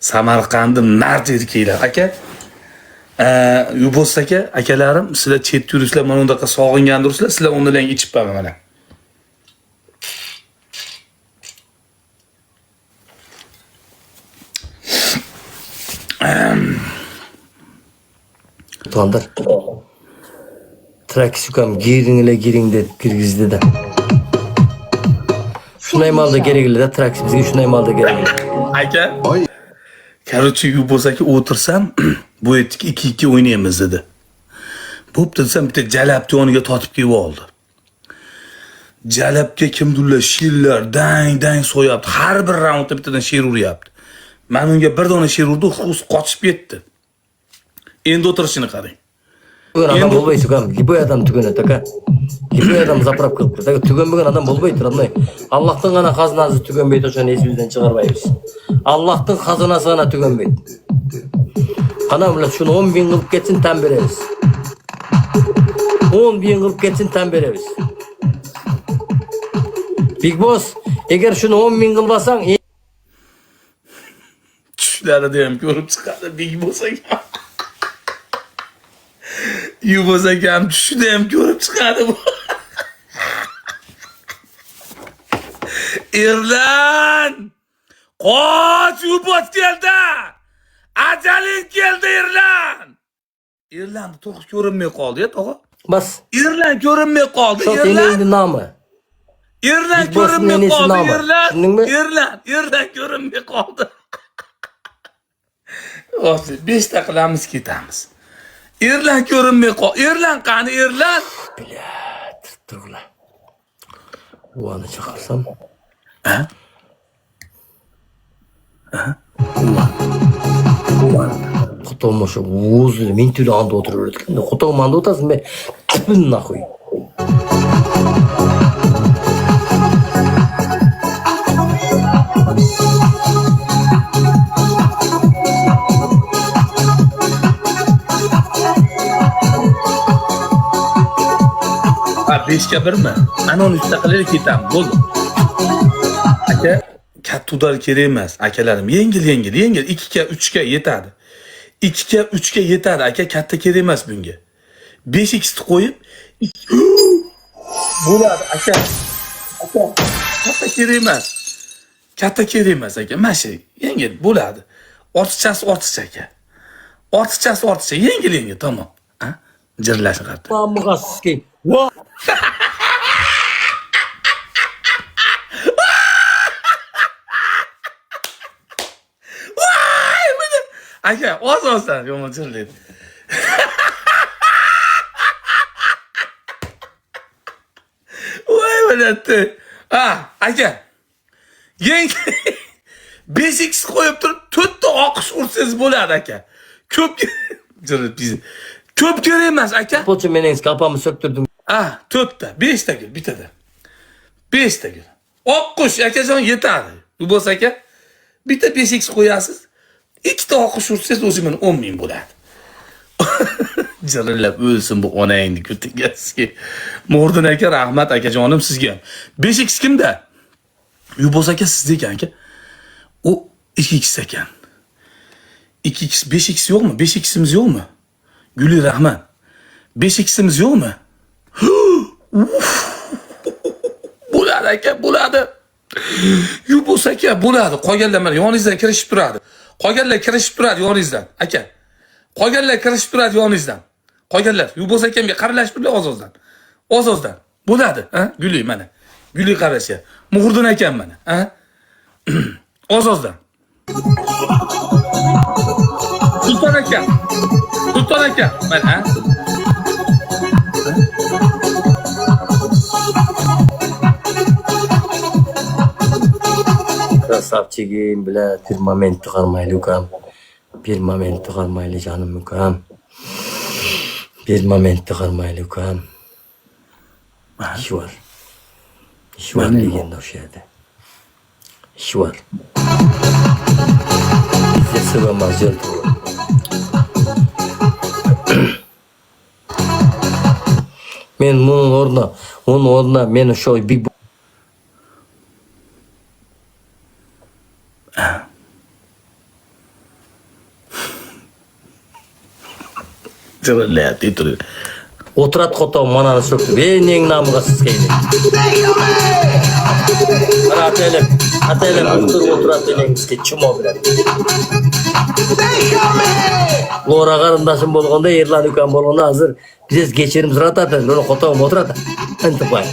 Samarqandim nart erkaklar aka. Yubos aka, akalarim, sizlar chet yurishlar, mana undaqa sog'ingandirsizlar, sizlar undan ichibman mana. Tuandır. Trak sukam giring deb kirgizdi da. Shunday malda kerakli da trak bizga shunday malda kerakli. Aka. Короче, Yubos aka o'tirsam, bu etdik 2-2 o'ynaymiz dedi. Bo'pti desam, bitta jalabni yoniga tortib kelib oldi. Jalabga kimdirlar sherlar dang so'yapti. Har bir raundda bittadan sher uryapti. Men unga bir dona sher urdi, qochib ketdi. Endi o'tirishini qarang. Adam bo'lmaydi ukam. Liboy adam tuganadi aka. Liboy adam zaprab qilib turadi. Tuganmagan adam bo'lmaydi turadi. Allohning g'ana xazinasi tuganmaydi, o'shani esimizdan chiqarmaymiz. Allohning xazinasi g'ana tuganmaydi. Ana bular shuni 10 ming qilib ketsin tan beramiz. 10 ming qilib ketsin tan beramiz. Big Boss, agar shuni 10 ming qilmasang, tushlarida ham ko'rib chiqadi Big Boss aka. Yubos akam tushida ham ko'rib chiqadi bu. Erlan! Qoch, Yubos keldi! Ajaling keldi Erlan! Erlan to'g'ri ko'rinmay qoldi-ya, tog'a. bas. Erlan ko'rinmay qoldi, Shu Erlan. endi nomi. Erlan Big Boss'ning ko'rinmay enesi qoldi, nomi. Erlan ko'rinmay qoldi. O'zi 5 ta qilamiz ketamiz. Erlan ko'rinmay qoldi. Erlan qani Erlan? Bilat, turlar. Uvani chaqirsam. Ha? Uvan. Xotom o'sha o'zi men tuli anda o'tiraverdi. Xotom anda o'tasin men tipin naxuy. Ha 5ga 1mi? Ana uni ustaqilib ketamiz. Bo'ldi. Aka, katta udar kerak emas, akalarim. Yengil. 2ga 3ga yetadi. 2ga 3ga yetadi, aka, katta kerak emas bunga. 5x ni qo'yib bo'ladi, aka. Katta kerak emas. Katta kerak emas, aka. Mana shu yengil bo'ladi. Ortiqchasi aka. Ortiqcha, yengil, tamom. Ha? Jirlashni qarta. Mug'assiski. Aka, oz-ozdan yomon jirlaydi. Voy bo'latdi. Ha, aka. Yeng 5x qo'yib turib 4 ta oqish ursangiz bo'ladi, aka. Ko'p kerak emas, aka. Po'cha mening kapamni söktürdüm. Ha, 4 ta, 5 ta gul, bitada. 5 ta gul. Oqqush akajon yetadi. Bu bo'lsa aka, bitta 5x qo'yasiz. 2 ta oqish ursangiz o'zi men 10 ming bo'ladi. Jirillab o'lsin bu onangni ko'tingasiga. Mo'rdin aka, rahmat akajonim sizga ham. 5x kimda? Yubos aka sizda ekan aka. O 2x ekan. 2x 5x yo'qmi? 5x'imiz yo'qmi? Guli rahmat. 5x'imiz yo'qmi? Bo'ladi aka, bo'ladi. Yubos aka, bo'ladi. Qolganlar mana yoningizdan kirishib turadi. Qolganlar kirishib turadi yoningizdan, aka. Qolganlar kirishib turadi yoningizdan. Qolganlar Yubos akamga qaralashib turadi oz-ozdan. Oz-ozdan. Bo'ladi, ha? Guli mana. Guli qarasha. Muhriddin akam mana, ha? Oz-ozdan. Sulton aka, mana, ha? Krasavchigim bilan bir moment chiqarmayli ukam. Bir moment chiqarmayli jonim ukam. Bir moment chiqarmayli ukam. İş var. İş var deganda o'sha yerda. İş var. Bizga sig'inmas joy to'g'ri. Men onun o'rnina men o'sha Big Cırıllayat, yetirir. Oturat koto mananı söktü. Benim namıga sıskeydi. Ara atayla oturat benim sıskey çumo bilen. Lora karındaşım bolganda, Erlan Ükan bolganda hazır. Biz geçirimiz ratatın. Onu kotoğum oturat. Antıpay.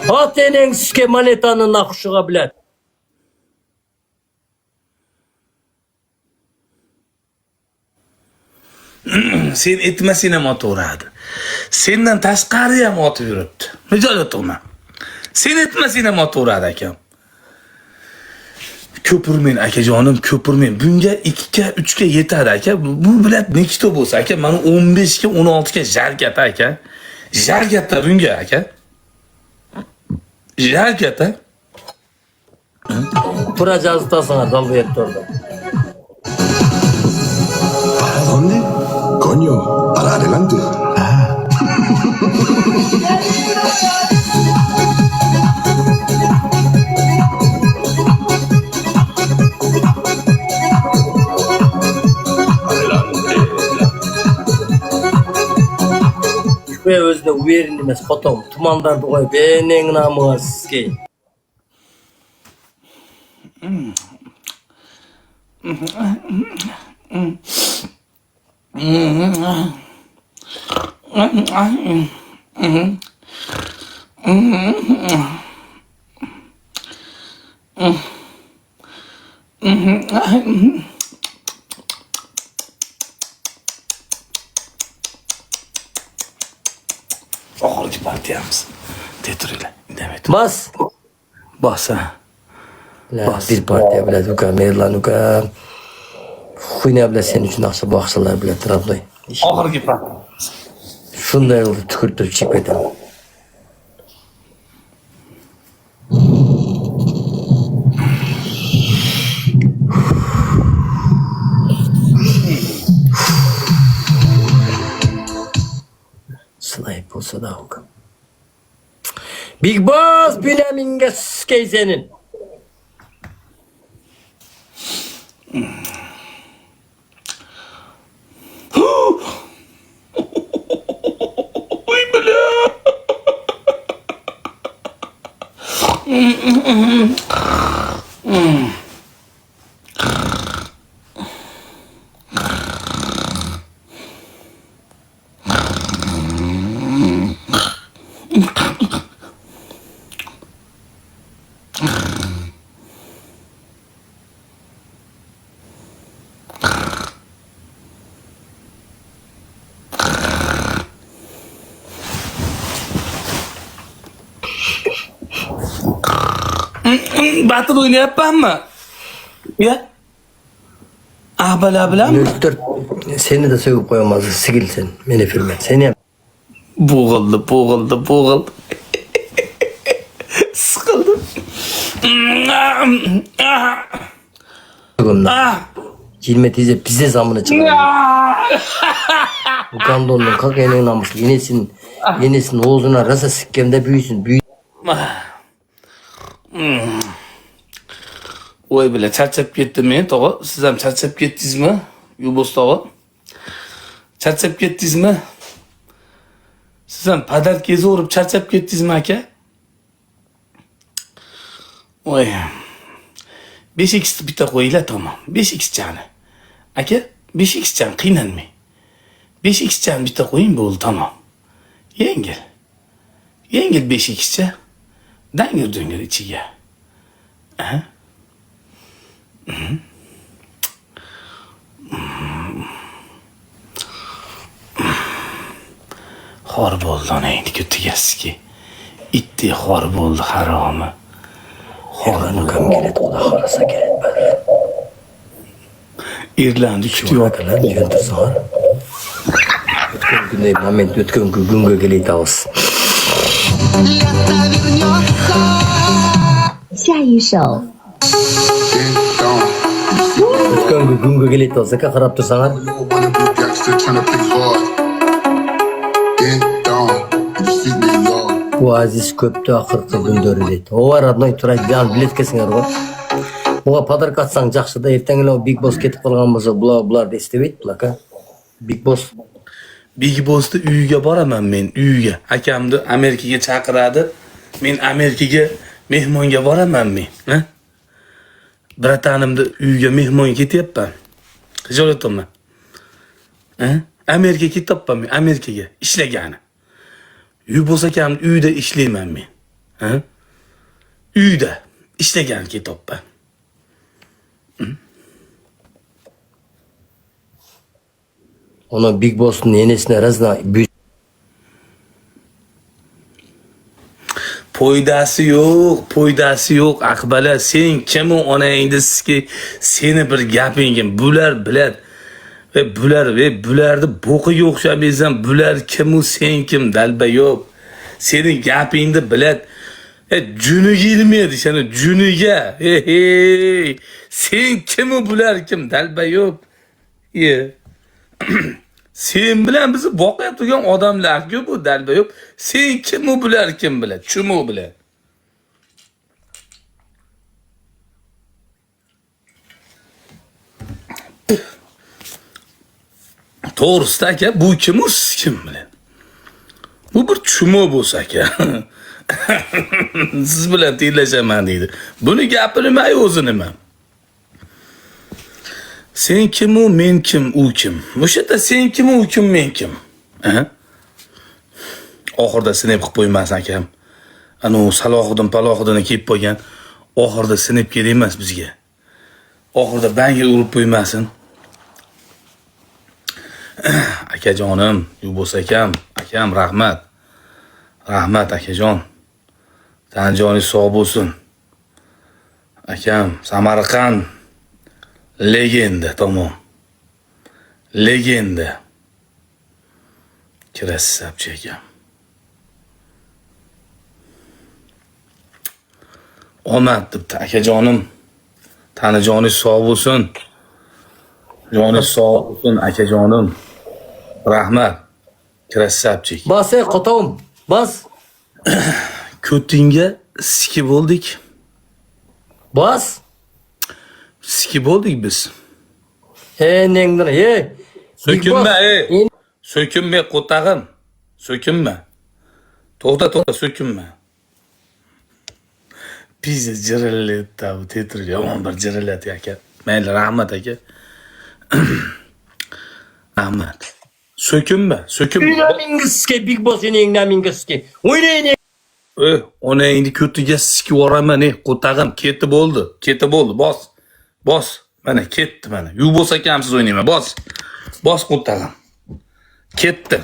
Atayla sıskey manetanın nakuşuğa bilen. Sen etmasine motoradi. Senden tashqari ham otib yuribdi. Mijol o'tma. Sen etmasine motoradi akam. Ko'pirmen akajonim, ko'pirmen. Bunga 2 ga 3 ga yetadi aka. Bu bilan nekito bo'lsa aka, mana 15 ga 16 ga jargata aka. Jargata bunga aka. Jargata. Tura жазытасыңар далбайетті orada. ¿Para dónde? Coño, para adelante. Ve özde uyerin demez kotom. Tumandardı koy. Benim namıga sıskey. Oxirgi partiyamiz. Teturinglar, indamaydi. Bas. Bosa. Bir partiya bilan Ükan, Erlan Ükan. Xuyna bilan sen uchun akşam bu akşamlar bilan Trabzon. Oxirgi partiyamiz. Shunday qilib tukirtirib chekib ketaman. Snipe olsa da Ükan. Big Boss Bünyamin'ge sıskey senin. Uy bля. Batıl oynayapmanmi? Ya? Abala bilan Nöktür seni de söküp koyamaz. Sigil sen. Meni firme. Seni yap. Bo'g'ildi. Sıkıldım. Cilme teyze bize zamını çıkarıyor. Bu kandonun kalk eneğin namuslu. Yenesin oğluna rasa sikkemde büyüsün. Oy bile charchab ketdim men tog'a. Siz ham charchab ketdingizmi? Yubos tog'a. Charchab ketdingizmi? Siz ham padarkangizga urib charchab ketdingizmi aka? Oy. 5x bitta qo'yinglar tamam. 5x chani. Aka, 5x chan qiynalmang. 5x chan bitta qo'ying bo'ldi tamam. Yengil. Yengil 5x cha. Dangir ichiga. Aha. Xor bo'ldi ona endi tugasiga. Itdi xor bo'ldi haromi. Xorani kam keladi, xudo xolasa keladi. Irlandi kutyapti. Tushuntirsan. O'tgan kunday moment, o'tgan kunga kelamiz. 下一首 Get down. O'tgan kunga kelamiz. Qarab tursanlar. Never wanna be gangster, tryna play hard. Get down. You see me yard. Bu aziz köptü akırkı gündörü deydi. O var adnay turay bir bilet kesin var. Oğa padark atsan жақшы da ertengile o Big Boss ketip kalgan bolsa bular da istebeydi bulaka. Big Boss. Big Boss'ta uyiga boraman men, uyiga. Akamni Amerikaga chaqiradi. Men Amerikaga mehmonga boraman men, ha? Bratanimni uyiga mehmonga ketyapman. Xijolatman. Ha? Amerikaga ketyapman men, Amerikaga ishlagani. Yubos akamni uyida ishlayman men. Ha? Uyida ishlagani ketyapman. Ona Big Boss'un enesine razna Poydasi yo'q, Aqbala, sen kim onangizki, seni bir gapingim, bular biladi. Bularni bo'qiga o'xshamaysan, bular kim u, sen kim, dalba yo'q. Sening gapingni biladi. Juniga ilmaydi, shuni juniga. Hey. Sen kim u, bular kim, dalba yo'q. Sen bilan bizni boqib turgan odamlar-ku bu, dalba yo'q. Sen kim u, bular kim biladi, chumo biladi. To'g'risida aka, bu kim u, siz kim biladi. Bu bir chumo bo'lsa aka. Siz bilan tenglashaman deydi. Buni gapirmay o'zi nima? Sen kim u, men kim, u kim? O'sha yerda sen kim, u kim, men kim? Oxirida sinib qilib qo'ymas akam. Ana u Salohiddin kelib qo'ygan. Oxirida sinib kerak emas bizga. Oxirida banga urib qo'ymasin. Akajonim, Yubos akam rahmat. Rahmat akajon. Tanjoningiz sog' bo'lsin. Akam Samarqand legenda, tamom. Legenda. Krassavchi akam. Omad debdi akajonim. Tanajoningiz sog' bo'lsin. Joningiz sog' bo'lsin akajonim. Rahmat. Krassavchik. Bas qotovim. Bas. Ko'tinga siki bo'ldik. Bas. Siki bo'ldik biz. Nengdir, So'kinma, So'kinma qo'tag'im. So'kinma. To'xta, so'kinma. Pizza jirillatdi, bu tetri yomon bir jirillatdi aka. Mayli, rahmat aka. Rahmat. So'kinma. O'ynamingizki, Big Boss o'ynamingizki. O'ynaying. Onangni ko'tiga sikib yuboraman, qo'tag'im, ketdi bo'ldi. Bos. Mana ketdi mana. Yubos akamsiz o'ynayman. Bos qo'tag'im. Ketdi.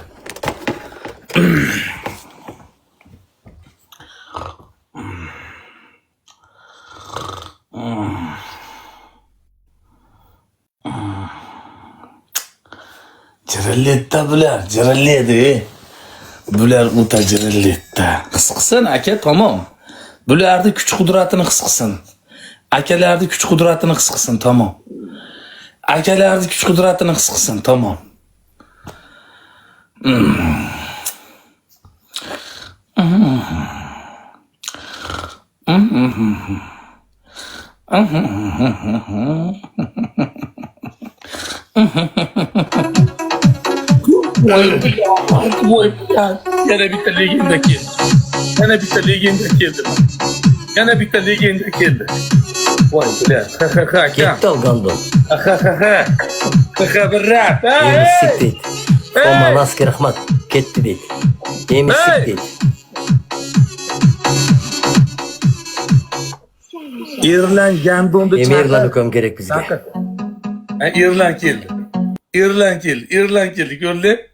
Jirilletda bular, jirillaydi. Bular o'ta jirilletda. His qilsin aka, tamom. Bularni kuch-qudratini his qilsin. Akalarni kuch-qudratini his qilsin, tamom. Akalarni kuch-qudratini his qilsin, tamom. Voy, yana bitta legenda keldi. Yana bitta legenda keldi. Voy, bular. Akam. Ketdi gandon. Birrat. Emisik deydi. Komanaski rahmat. Ketdi deydi. Emisik deydi. Irlan gandonda Emirlan ukam kerak bizga. Irlan keldi. Gördü.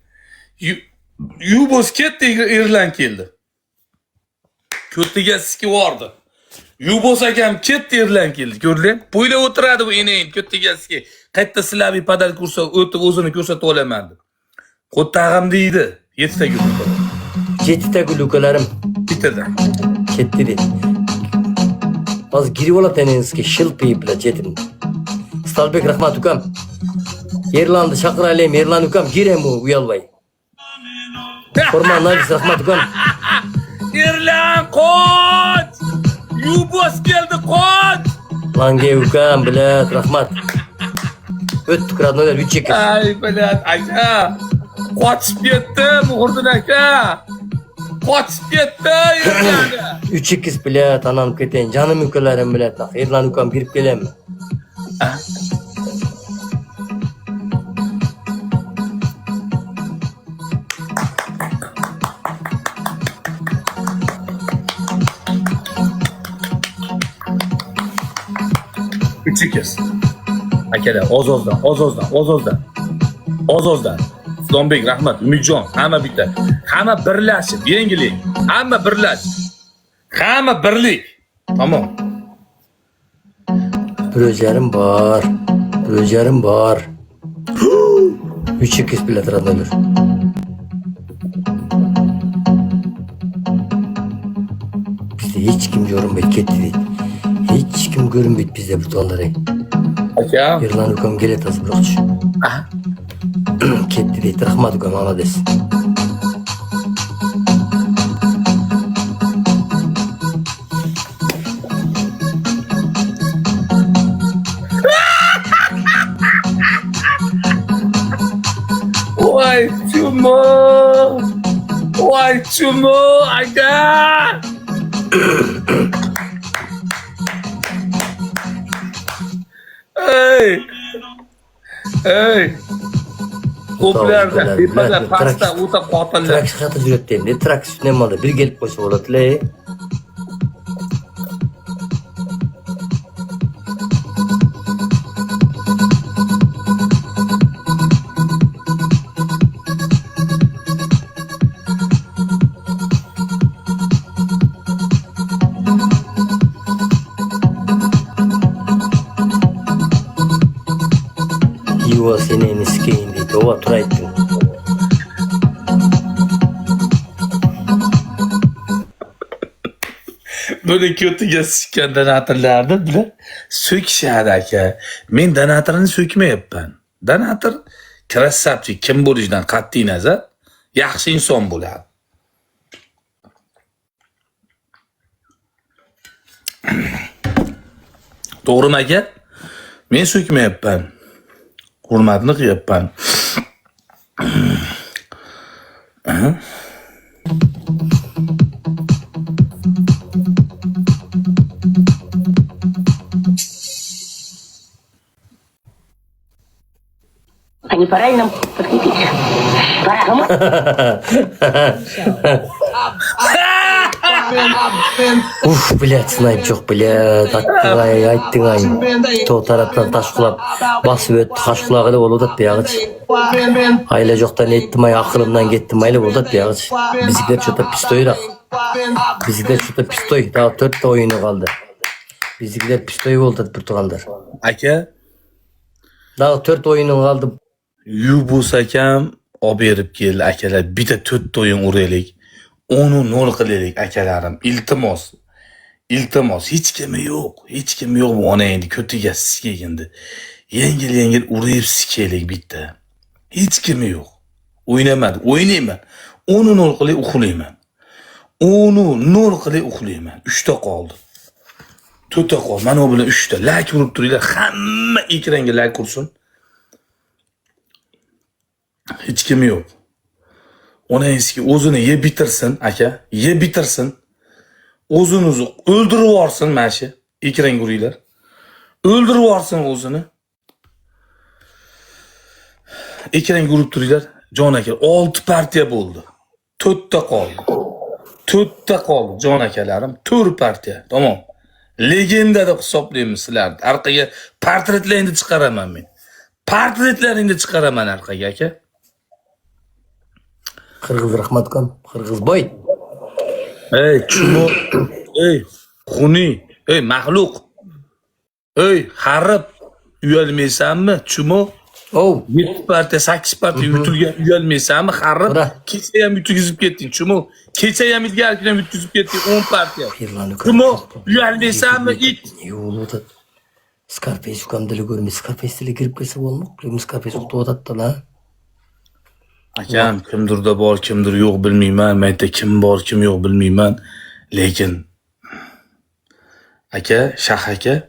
Yubos ketdi, Irlan keldi. Ko'tiga siki vardı. Yubos akam ketdi, Irlan keldi. Gördü. Bo'ylab o'tiradi bu enayin ko'tiga siki. Qayerda sizlarga padar kursa o'tib o'zini ko'rsatib olaman deb. Qo'tag'im deydi. 7 ta gul. 7 ta gul ukalarim. Bitirdi. Ketdi deydi. Az girib olateningizga shilpi bilan jetim. Stalbek rahmat ukam. Erlan'dı chaqiraylik, Erlan ukam girem u uyalmay. Forman Nagis rahmat ukam. Erlan qoch! Yubos keldi, qoch! Lange ukam bilat rahmat. Öttük radyolar 3-2. Ay bilat aka. Qochib ketdim, Muhriddin aka. Qochib ketdi yani. 3-2 bilet anam keten. Canım ülkelerim bilet. Hayırlan ülkem girip gelem. Üç ikiz. Akalar, Ozozdan. Sultonbek, rahmat, Umidjon, hamma bitta. Hamma birlashib, yengilik. Hamma birlik. Tamam. Projerim var. 3-2 bilet radyolar. Bizde hiç kim görünmedi ketti değil. Hiç kim görünmedi bizde bu tonları. Aka. Hayırlan ülkem gelet az bırakçı. Ah. Ketti değil. Rahmat ülkem ana desin. Vay çumo, aga. Hey. Ko'plarda, tepada, pastda o'ta qotillar. Trak şakatı züretteyim de trak üstüne malı. Bir gelip koysa oladı le. Yuva seni en iskeyindi. Dova turayttın. Böyle kötüge sikkan donatorlarni bilan so'kishadi aka. Men donatorni so'kmayapman. Donator krassavchik kim bo'lishidan qat'iy nazar yaxshi inson bo'ladi. To'g'rimi aka? Men so'kmayapman. Hurmatni qilyapman. А не пора ли нам подкрепиться? Пора, кому? Uf bilet sınayıp çok bilet. Ayttın ay. To taraftan taş kulap. Basıp öttü. Taş kulağı da oludat bir yağıç. Ayla joktan ettim ay. Akılımdan gittim ayla oludat bir yağıç. Bizikler çota pistoyrak. Daha 4 oyunu kaldı. Bizikler pistoyu oludat bir tuğanlar. Aka, Daha 4 oyunu kaldı. Yubus akam olib berib keldi akalar. Bitta 4 o'yin uraylik. Onu 0 qilaylik akalarim. Iltimos. Hech kimi yo'q bu onangni ko'tiga sikagindi. Yengil urib sikaylik bitta. Hech kimi yo'q. O'ynayman. Onu 0 qilib uxlayman. 3ta qoldi. 4ta qoldi. Mana bu bilan 3ta. Like urib turinglar. Hamma ekranga like ursin. Hech kim yo'q. Onangizga o'zini yeb bitirsin, aka. Yeb bitirsin. O'zinizni o'ldirib yuborsin, mana shu ekranga uringlar. O'ldirib yuborsin o'zini. Ekranga urib turinglar. Jon aka, 6 partiya bo'ldi. 4ta qoldi. Jon akalarim, 4 partiya. Tamam. Legenda deb hisoblaymiz sizlarni. Orqaga portretlaringni chiqaraman men. Portretlaringni chiqaraman orqaga, aka. Kırgız Rahmatkan. Kırgız boy. Ey chumo, ey xuni, ey mahluq. Ey harib uyalmaysanmi chumo? Oh. 7 partiya, 8 partiya yutilgan uyalmaysanmi? Harib kecha ham yutkizib ketding chumo. Kecha ham ilgarigi ham yutkizib ketding 10 partiya. Chumo uyalmaysanmi it? Yo'q, Scarface ukamdili görmüş. Scarface'li girip kese olmak. Scarface uqtu odatda la. Akam kimdirda bor, kimdir yo'q bilmayman. Mayda kim bor, kim yo'q bilmayman. Lekin aka, Shah aka.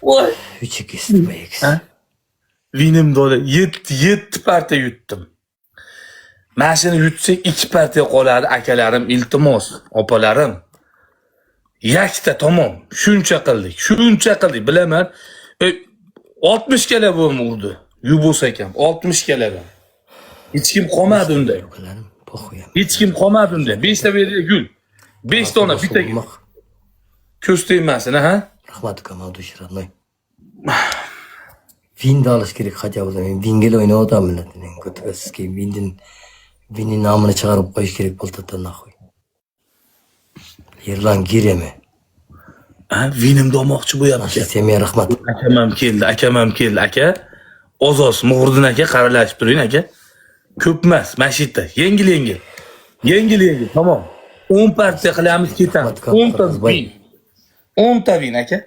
Voy. 3x, 2x. Ha? Vinim dola 7 partiya yutdim. Mashina yutsak 2 partiya qoladi, akalarim, iltimos, opalarim. Yakta tamam. Shuncha qildik, bilaman. 60 kala urdi. Yubos ekan, 60 kala. Hech kim qolmadi unda. Ukalarim, po'xuyam. Hech kim qolmadi unda. 5 ta berdi gul. 5 dona bitta ko'z tegmasin, ha? Rahmat ukam, Abdush родной. Vinni olish kerak хотя бы. Men vingil o'ynayapman millatning. Ko'tkazki vinni nomini chiqarib qo'yish kerak bo'ldi nahoy. Yerlan giremi. Ha, vinim demoqchi bo'lyapti. Semya rahmat. Akam ham keldi, aka. Ozoz Mug'urdin aka, qaralashib turing aka. Ko'p emas, mashita, yengil, tamom. 10 partiya qilamiz, ketamiz. 10 ta vin. 10 ta vin aka.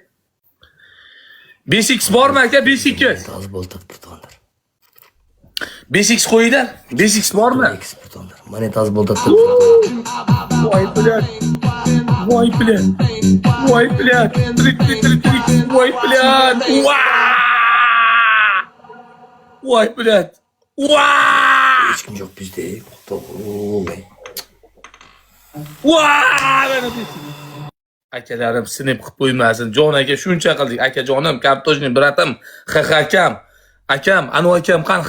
5x bormi aka? 5x. Az bo'ldi putonlar. 5x qo'yinglar. 5x bormi? 2x putonlar. Mana az bo'ldi. Voy bilan. Trik. Voy bilan. Voy bilan. Hech kim yo'q bizda. To'g'ri. Akalarim sinib qilib qo'ymasin. Jon aka shuncha qildik. Akajonim, kaptojni bratim, akam. Akam, anu akam qan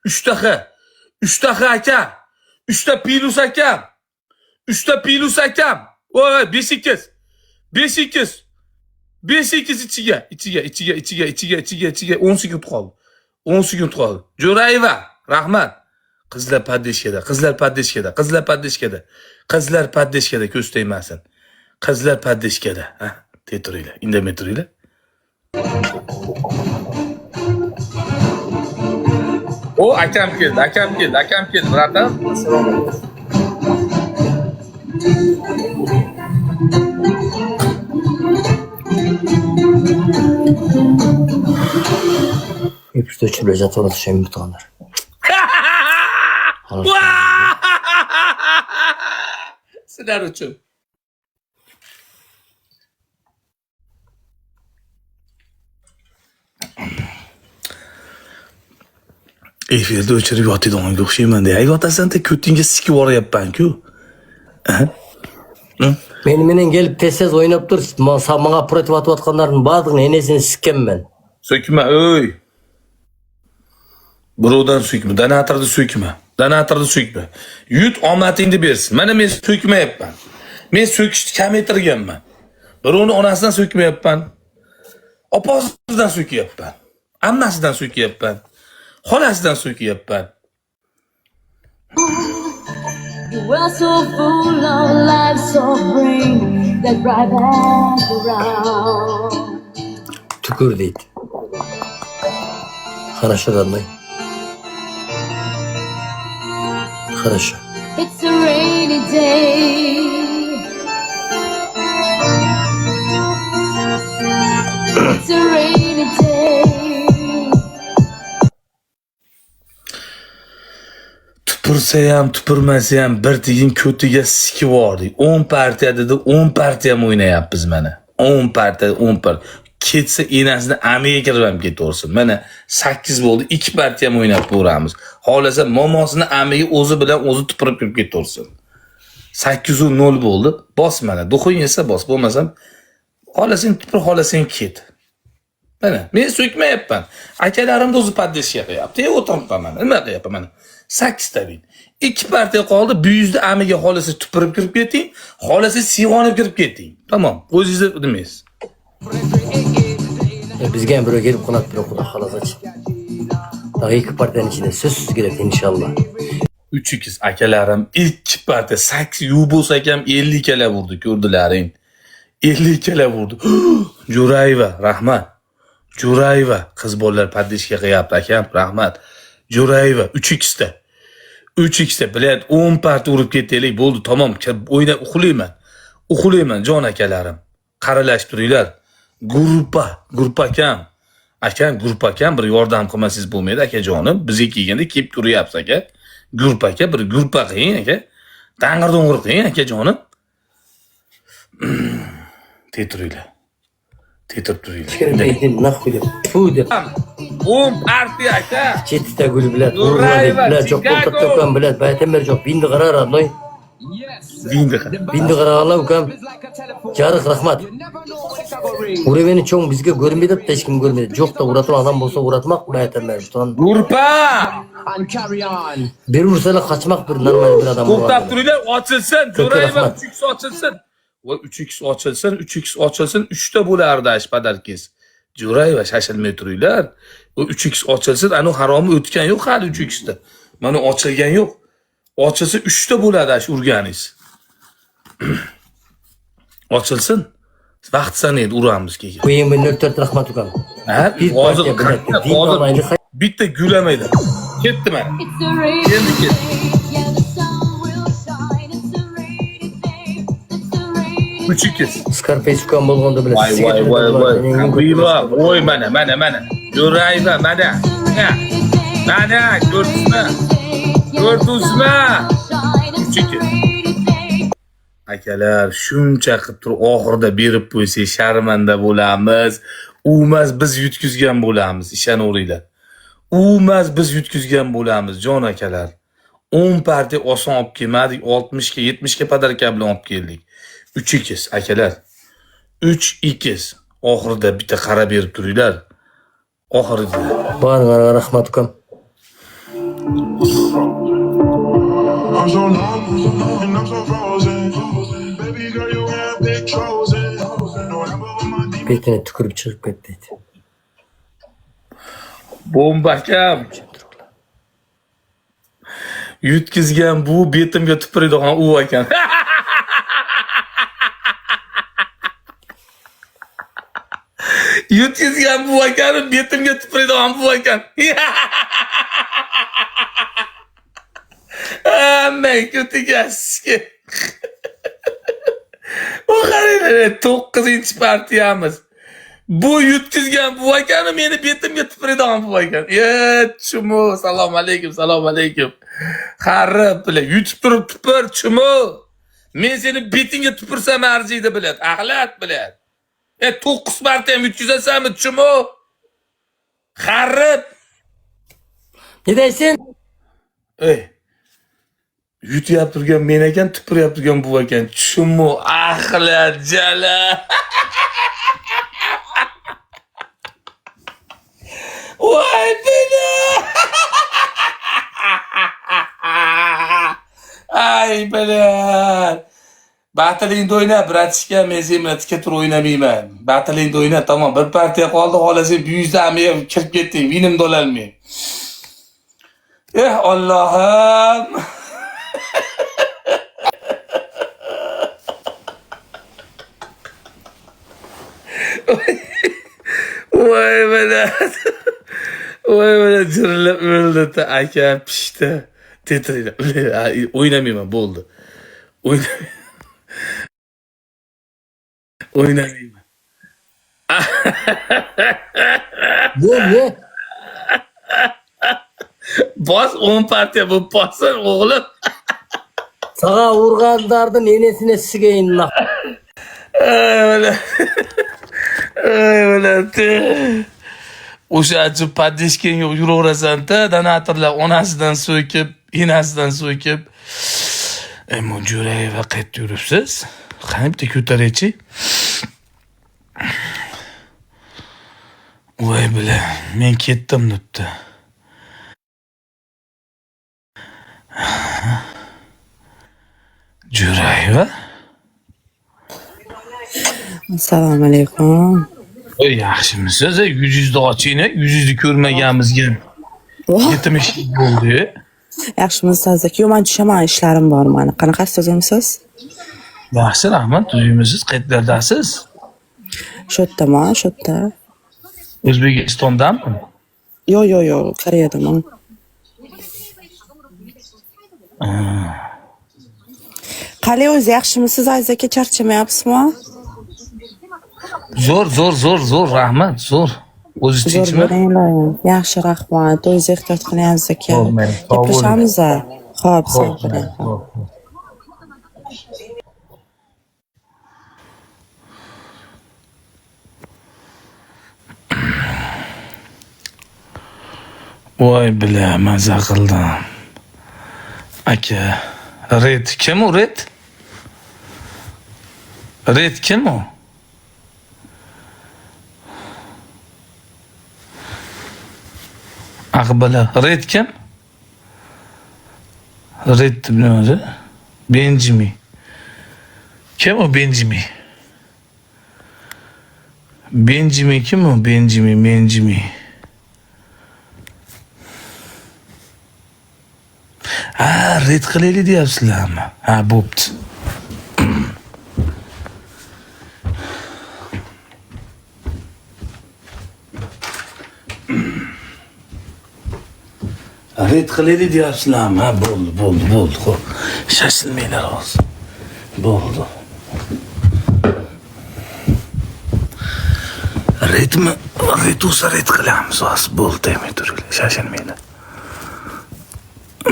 3 ta aka. 3 ta pilus akam. 3 ta pilus akam. Voy 5x. 5x ichiga. 10 sekund qoldi. 10 sekund qoldi. Jo'rayeva, rahmat. Qizlar paddeshkada ko'z tegmasin. Qizlar paddeshkada, ha? Teturinglar, indamay turinglar. O akam keldi, bratam. Assalomu alaykum. Hepsi de bilan jatolashgan putonlar. Sizlar uchun. Efirda o'chirib yotadigan o'xshayman deya. Yotasan-da ko'tingga sikib yuboryapman-ku. Menen gelip tez oynap dur. Manga protiv atayotganlarning bardığını enesini sikkenmen. Sökme öy. Birovdan sökme, donatorni sökme. Yut omadingni bersin. Mana men sökmayapman. Men sökishni kamaytirganman. Birovni onasidan sökmayapman. Opasidan sökyapman. Ammasidan sökyapman. Xolasidan sökyapman. You were so full of life, so bring that right back around. Tükür deydi. Хорошо, родной. Хорошо. It's a rainy day. It's a rainy day. Tupursayam, tupurmasayam bir tiyin ko'tiga sikib yubordik. 10 partiya dedi, 10 partiya o'ynayapmiz mana. 10 partiya. Ketsa enasini amiga kirib ham ketaversin. Mana 8 bo'ldi, 2 partiya o'ynab ko'ramiz. Xolasa momosini amiga o'zi bilan o'zi tupurib kirib ketaversin. 8-0 bo'ldi. Bos mana, duxing esa bos, bo'lmasam xolasang tupur, xolasang ket. Mana, men so'kmayapman. Akalarim o'zi paddeshga qilyapti. O'tiribman mana. Nima qilyapman mana? 8 ta bin. 2 partiya qoldi. Bu yuzda amiga xolasa tupurib kirib keting, xolasa sivonib kirib keting. Tamam, o'zingiz demaysiz. Bizga ham birov kelib qonat birov xudo xolos achi. Daha 2 partiyanın içinde sözsüz keladi inşallah. 3x akalarim 2 partiya 8 yu bo'lsa ham 50 kala vurdi, ko'rdilaring. 50 kala vurdi. Jo'rayeva, rahmat. Jo'rayeva, qiz bolalar paddeshga qilyapti akam, rahmat. Jo'rayeva 3x da. 3x da, bilat 10 partiya urib ketaylik, bo'ldi, tamom, o'ynab uxlayman jon akalarim. Qaralashib turinglar. Gruppa akam. Akam, gruppa akam, bir yordam qilmasangiz bo'lmaydi akajonim. Bizga kelganda kelib turyapsiz aka. Gruppa aka, bir gruppa qiling aka. Tang'ir-do'ng'ir qiling akajonim. Tetirib turinglar. Kirmeydin nahvuy deb. Puh deb. Partiya aka. Chetida gul bilan. Nurayeva, Bilan çok Chicago. to'pkan bilan. Baytamer joq. Bindi qarar noy. Vindiqa. Bindi qararlar ukam. Jarıq rahmat. Ureveni cho'ng bizga ko'rmaydi, hech kim ko'rmaydi. Jo'qda uratgan odam bo'lsa uratmoq Baytamer. Gurpa. Bir ursalar qochmoq bir normal bir odam. To'xtab turinglar, ochilsin. Jo'rayeva rahmat. 3x ochilsin. Va 3x ochilsin, 3x ochilsin, 3 ta bo'lardi ash padarkiz. Jo'rayeva shashilmay turinglar. O 3x ochilsin, anu haromi o'tgan yo'q hali 3x da. Mana ochilgan yo'q. Ochilsa 3 ta bo'ladi ash urganingiz. Ochilsin. Vaqt sanaydi uramiz keyin. Qo'ying 04 rahmat ukam. Ha, hozir hozir bitta gulamaydi. Ketdi mana. It's a rainy Endi day. ketdi. Yeah, the sun will shine. It's a rainy day. It's a rainy 3x. Scarface ukam bo'lganda bilan. Voy. Habiba, voy mana. Jo'rayeva mana. Mana ko'rdingizmi? Ko'rdingizmi? Akalar, shuncha qilib turib oxirida berib qo'ysak sharmanda bo'lamiz. Umas biz yutkizgan bo'lamiz, ishonaveringlar. Umas biz yutkizgan bo'lamiz, jon akalar. 10 partiya oson olib kelmadik, 60 ga, 70 ga padarka bilan olib keldik. 3x akalar. 3x. Oxirida bitta qarab berib turinglar. Oxirida. Bor, rahmat ukam. I'm so numb, and I'm so frozen. Baby girl, you have been chosen. Don't ever with my deep. Betine tükürüp chiqib ketdi. Bomba akam. Yutkizgan bu betimga tupuradigan u ekan. Yutkizgan bu ekan, betimga tupuradigan bu ekan. Men kötügeski. O qaranglar, 9-partiyamiz. Bu yutkizgan bu ekan, meni betimga tupuradigan bu ekan. Chumo, assalomu alaykum. Qarib bilan yutib turib tupur, chumo. Men seni betingga tupursam arziydi bilad, axlat bilad. 9 marta ham yutkizasanmi, chumo? Qarib. Ne deysin? Ey. Yutyap turgan men ekan, tupuryap turgan bu ekan. Chumo, axlat, jala. Voy beni. Ay bilan. Batilingda o'yna, bratishka, men sen bilan tikka turib o'ynamayman. Batilingda o'yna, tamom. Bir partiya qoldi, xohlasan buyuzdan kirib ketding, vinimni ololmay. Allohim. Voy bana jirilib o'ldi aka pishdi. Tetraydi. O'ynamayman, bo'ldi. O'ynamayman. Ne? Bos 10 partiya bu bossin o'g'lim. Sağa urganlardan enesine sigeyin la. Öyle. O'sha padishkang yuraverasan-da, donatorlar onasidan so'kib, enasidan so'kib. Mon Jo'rayeva qayerda yuribsiz? Qani bitta ko'taraychi. Voy bila, men ketdim debdi. Jo'rayeva? Assalomu alaykum. Yaxshimisiz? Yuzingizni ochinglar, yuzingizni ko'rmaganimizga yetimish bo'ldi. Yaxshimisiz aka? Yo'q, men tushaman, ishlarim bor meni. Qanaqasiz, o'zimsiz? Yaxshi, rahmat. O'zingizsiz qayerdasiz? Shu yerda. O'zbekistondanmi? Yo'q, Koreyadaman. Qalay o'zi, yaxshimisiz aka? Charchamayapsizmi? Zo'r, rahmat, zo'r. O'zingiz tinchmi? Yaxshi, rahmat. O'zingiz ehtiyot qilyapsiz aka. Gaplashamiz. Xo'p, sog' bo'ling. Voy bila, maza qildim. Aka, Red kim u Red? Red kim u? Aqbala, Red kim? Red bilmadim. Benjimi. Kim o Benjimi? Benjimi kim o? Benjimi. Ha, Red qilaylik deyapsizlarmi? Ha, bo'pti. Red qilaylik deyapsizlarmi? Ha, bo'ldi. Xo'p. Shashilmanglar hozir. Bo'ldi. Redmi? Red olsa red qilamiz hozir. Bo'ldi, demay turinglar. Shashilmanglar.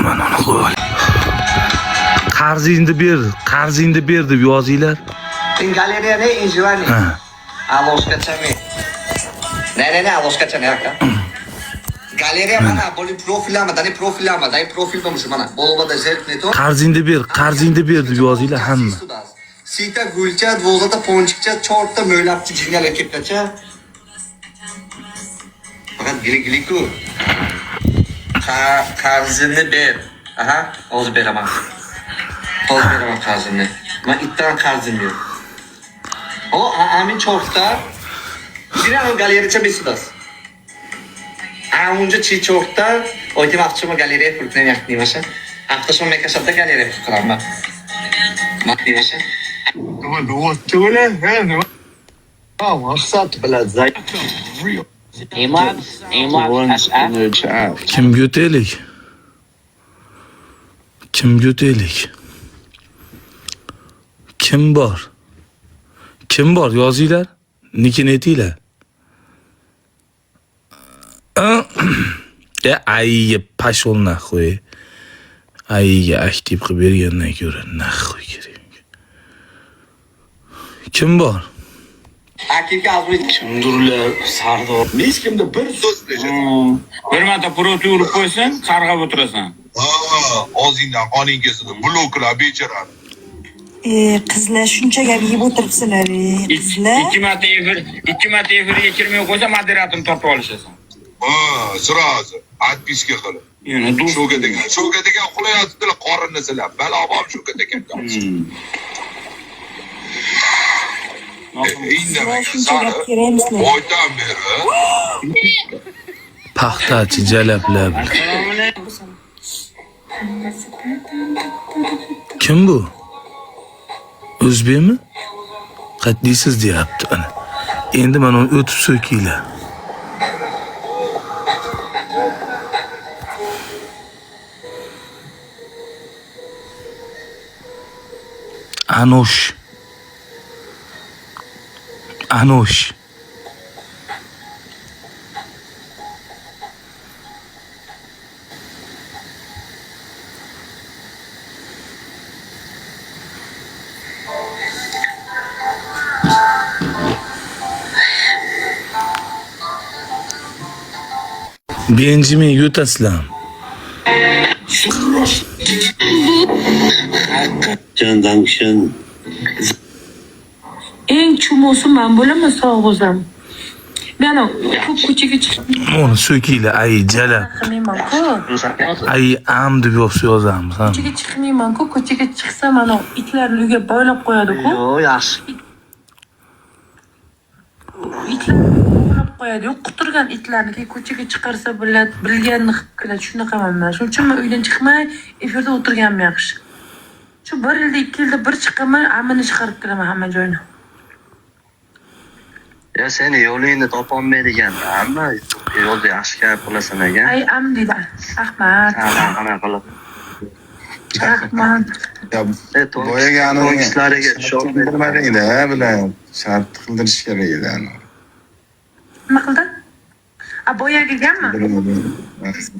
Mana uni qo'ying. Qarzingni ber deb yozinglar. Galeriyada injivani. Aloshkachami. Ne, aloshkachami aka. Galeriya mana bo'li profillarmi, dani profil bo'lmuş mana. Bo'lmada zerkni to. Qarzingni ber deb yozinglar hamma. Sita gulcha, dvozata ponchikcha, chorta mo'ylabchi jingal erkakcha. Faqat gili-giliku. Qarzini ber. Aha, hozir beraman. Qarzini. Men itdan qarzim yo'q. O, amin chorta. Jirani galeriyacha besidas. Amunca Chichok'ta o'tib akşama galeriya qurib yaqinlasha. Hafta sonu Mekasat'ta galeriya quraman. Maqdilasha. Nima bo'lyapti bular? Ha, nima? Ha, maqsad bilan zayt. Imon ash'ar. Kimga o'taylik? Kim bor yozinglar? Nikini aytinglar. Ayga pashol naxo'y. Ayga aktiv qilib bergandan ko'ra naxo'y kerak. Kim bor? Akika azmi Kimdirlar, Sardor. Hech kimda bir so'z dejadi. Bir marta proti urib qo'ysin, qarg'ab o'tirasan. Og'zingdan qoning kesadi, bloklar bechara. Qizlar shuncha gap yeb o'tiribsizlar, qizlar. Ikki marta efirga kirmay qo'ysa moderatorni tortib olishasan. Sразу отписка qilib. Yana Shuga degan qulayotdilar qorinni silab. Balobam shuga degan. Boydan beri. Paxtachi jalablar. Kim bu? O'zbekmi? Qatdiysiz deyapti ana. Endi mana uni o'tib so'kinglar. Anosh. Benjamin yutasizlar. Dankeschön. Eng chumosi men bo'laman, sog' o'zim. Men ko'p ko'chaga chiqib Uni so'kinglar, ay jalab. qilmayman-ku. Ay am deb yozamiz, ha. Ko'chaga chiqmayman-ku, ko'chaga chiqsam mana itlarni uyga boylab qo'yadi-ku. Yo'q, yaxshi. Itlarni boylab qo'yadi. Quturgan itlarni ko'chaga chiqarsa bilganini qiladi. Shunaqaman men. Shuning uchun men uydan chiqmay, efirda o'tirganim yaxshi. Shu 1 yilda 2 yilda bir chiqaman, amini chiqarib kelaman hamma joyni. Ya seni yo'lingni topolmaydigan, hamma yo'lda yaxshi gap qilasan ekan. Ay am deydi. Rahmat. Qana qilib. Rahmat. Boyaga ishlariga ishonmadingda bilan shart qildirish kerak edi. Nima qildi? Boyagiganmi?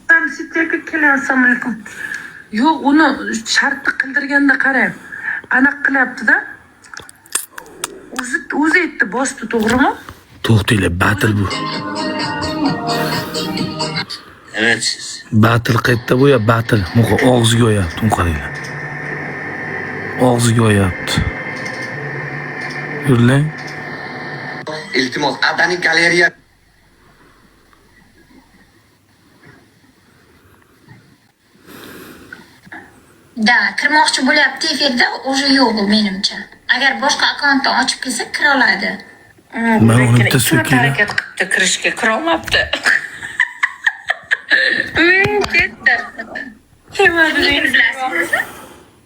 Sen sitga keling, assalomu alaykum. Yo'q, uni shartni qildirganda qarang. Aniq qilyapti-da. O'zi aytdi, bosdi, to'g'rimi? To'xtanglar, batl bu. Evet siz. Battle qayerda bo'ya? Battle. Muqa og'ziga o'yapti, qaranglar. Og'ziga o'yapti. Yurlang. iltimos Adani galeriya Da, kirmoqchi bo'lyapti efirda уже yo'q u menimcha. Agar boshqa akkauntdan ochib kelsa kira oladi. Men uni bitta so'kiyman. harakat qilibdi kirishga, kira olmabdi. Men ketdi. Kimligini bilasizmi?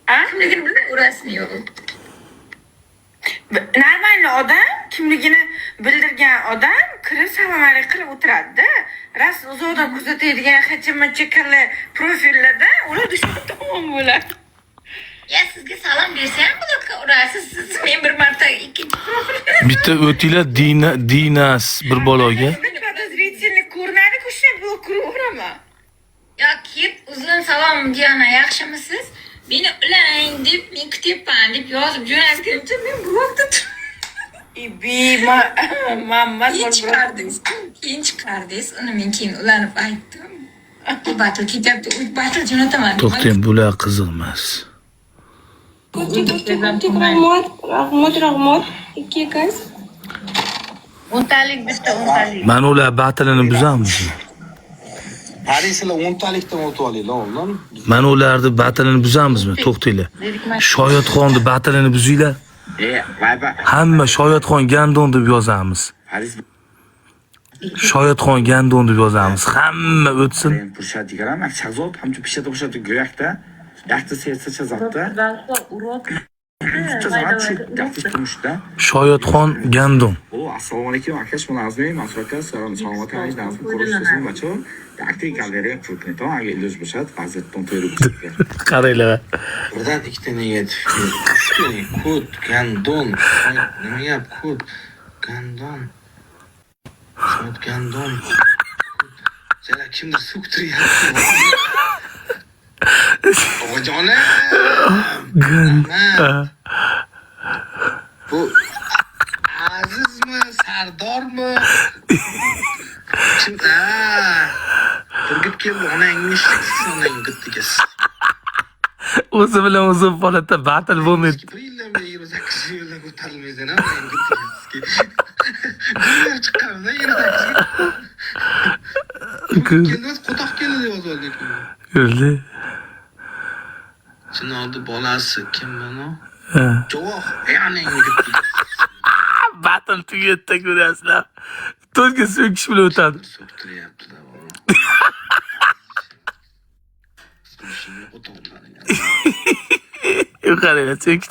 Kimligini bilasizmi yo'q? Normal odam, kimligini bildirgan odam kirib salom alaykum qilib o'tiradi-da. Ras uzoqdan kuzatadigan hajim-chakali profillarda ular dushman tomon bo'ladi. Ya sizga salom bersa ham blokka urasiz. Siz men bir marta ikkinchi profil. Bitta o'tinglar Dinas bir baloga. Podozrительный ko'rinadi-ku, shunday blok uraman. Ya kep uzun salom Diana yaxshimisiz? Meni ulang deb, men kutyapman deb yozib jo'natguncha men blokda Mamma keyin chiqardingiz. Uni men keyin ulanib aytdim. Bu battle ketyapti, u battle jo'nataman. To'xtang, bular qiziq emas. Rahmat. Ikkigas. o'ntalik bitta o'ntalik. Mana ular battle'ini buzamizmi? Parislar 10talikdan o'tib olinglar oldin. Mana ularni battle'ini buzamizmi? To'xtanglar. Shoyatxonni battle'ini buzinglar. Vayba. Hamma Shoyatxon Gandon deb yozamiz. Paris Shoyatxon Gandon deb yozamiz. Hamma o'tsin. Pushad digaram, chazot hamcha pishada o'shada go'yakda. Yaxta sersa chazotda. Shoyatxon Gandon. Assalomu alaykum akash, men Azmi, Masroka, salomat alaykum, nazm ko'rishsiz bacho. Aktiv galeriya quribdi. Agar iloji bo'lsa, vaziyatdan to'g'ri bo'lsa. Qaranglar. Birdan ikkita negativ. Kod Gandon. Nima gap kod Gandon? Kod Gandon. Sizlar kimdir so'ktiryapti? Ojonim. Bu Azizmi, Sardormi? Kim? Turgib keldi, onangni ishlaysiz, onang gittigas. O'zi bilan o'zi holatda battle bo'lmaydi. Bir yildan beri 28 yildan ko'tarilmaysan, onang gittigasga. Bunlar chiqqanida yana taksiga. Keldi, qo'toq keldi deb yozildi. Yurli. Chinoqni bolasi kim buni? Javob, onang gittigas. Battle tugatda ko'rasizlar. To'rga so'kish bilan o'tadi. So'ktiryapti-da. Qaranglar, so'kish.